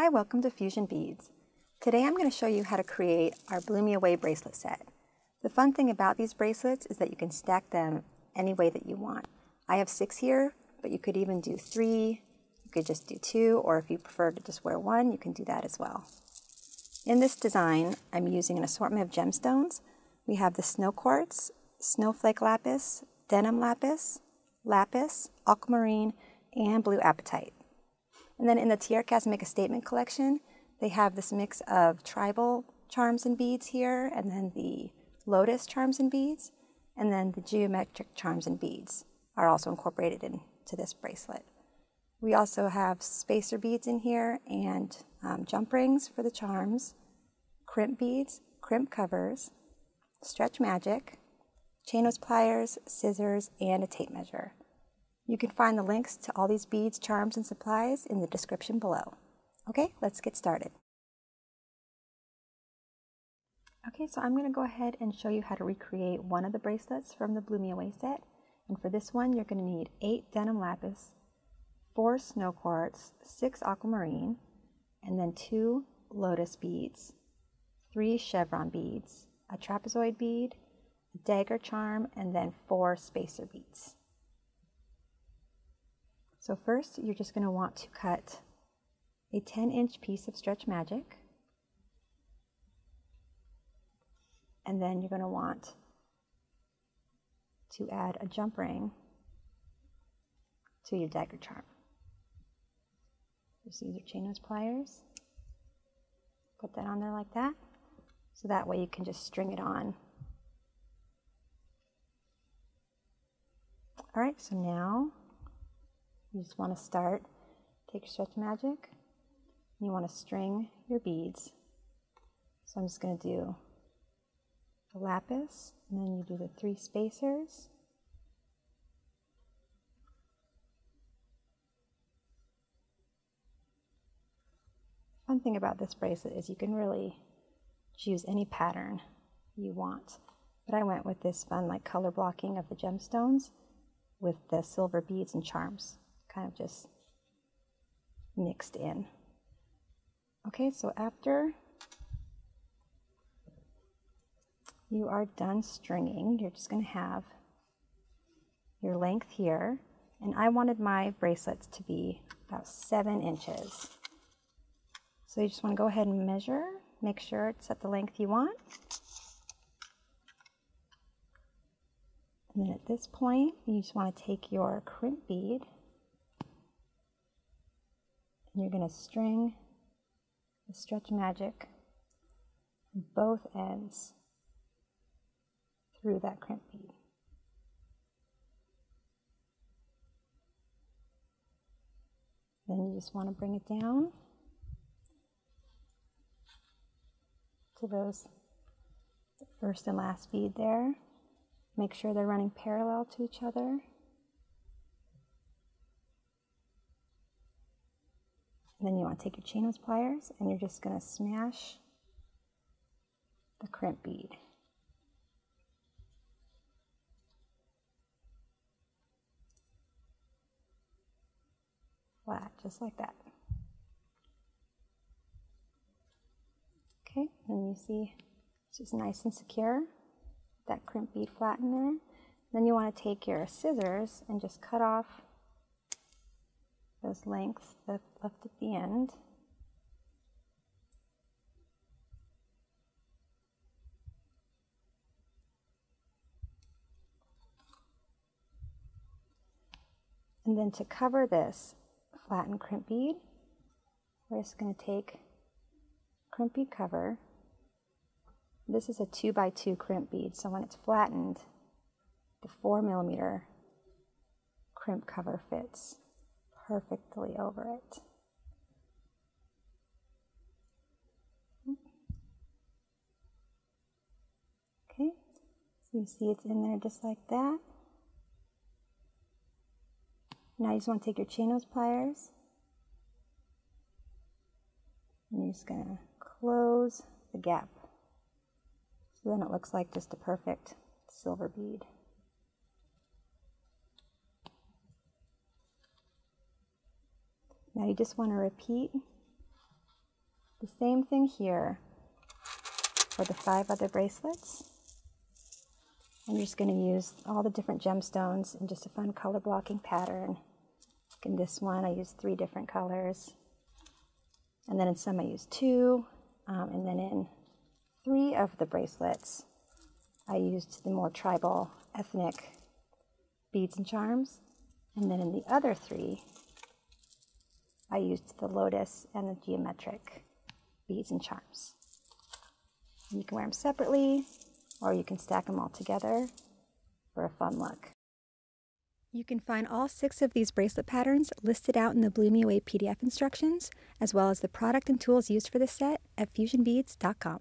Hi, welcome to Fusion Beads. Today I'm going to show you how to create our Blow Me Away bracelet set. The fun thing about these bracelets is that you can stack them any way that you want. I have 6 here, but you could even do 3, you could just do 2, or if you prefer to just wear 1, you can do that as well. In this design, I'm using an assortment of gemstones. We have the Snow Quartz, Snowflake Lapis, Denim Lapis, Lapis, Aquamarine, and Blue Apatite. And then in the TierraCast Make a Statement collection, they have this mix of tribal charms and beads here, and then the Lotus charms and beads, and then the geometric charms and beads are also incorporated into this bracelet. We also have spacer beads in here and jump rings for the charms, crimp beads, crimp covers, stretch magic, chain nose pliers, scissors, and a tape measure. You can find the links to all these beads, charms, and supplies in the description below. Okay, let's get started. Okay, so I'm going to go ahead and show you how to recreate one of the bracelets from the Blow Me Away set. And for this one, you're going to need 8 Denim Lapis, 4 Snow Quartz, 6 Aquamarine, and then 2 Lotus beads, 3 Chevron beads, a Trapezoid bead, a dagger charm, and then 4 spacer beads. So first, you're just going to want to cut a 10-inch piece of stretch magic, and then you're going to want to add a jump ring to your dagger charm. Just use your chain nose pliers, put that on there like that, so that way you can just string it on. Alright, so now you just want to start, take your stretch magic, and you want to string your beads. So I'm just going to do the lapis, and then you do the 3 spacers, the fun thing about this bracelet is you can really choose any pattern you want, but I went with this fun like color blocking of the gemstones with the silver beads and charms kind of just mixed in. Okay, so after you are done stringing, you're just going to have your length here, and I wanted my bracelets to be about 7 inches. So you just want to go ahead and measure, make sure it's at the length you want. And then at this point, you just want to take your crimp bead, and you're going to string the stretch magic from both ends through that crimp bead. Then you just want to bring it down to those first and last bead there. Make sure they're running parallel to each other. And then you want to take your chain nose pliers, and you're just going to smash the crimp bead. Flat, just like that. Okay, and you see it's just nice and secure. That crimp bead flat in there. Then you want to take your scissors and just cut off those lengths that left at the end. And then to cover this flattened crimp bead, we're just going to take crimp bead cover. This is a 2x2 crimp bead, so when it's flattened, the 4mm crimp cover fits perfectly over it. Okay, so you see it's in there just like that. Now you just want to take your chain nose pliers, and you're just going to close the gap. So then it looks like just a perfect silver bead. Now you just want to repeat The same thing here for the 5 other bracelets. I'm just going to use all the different gemstones in just a fun color blocking pattern. Like in this one, I used 3 different colors. And then in some, I used 2. And then in 3 of the bracelets, I used the more tribal, ethnic beads and charms. And then in the other 3, I used the Lotus and the geometric beads and charms. And you can wear them separately, or you can stack them all together for a fun look. You can find all 6 of these bracelet patterns listed out in the Bloom Me Away PDF instructions, as well as the product and tools used for this set at fusionbeads.com.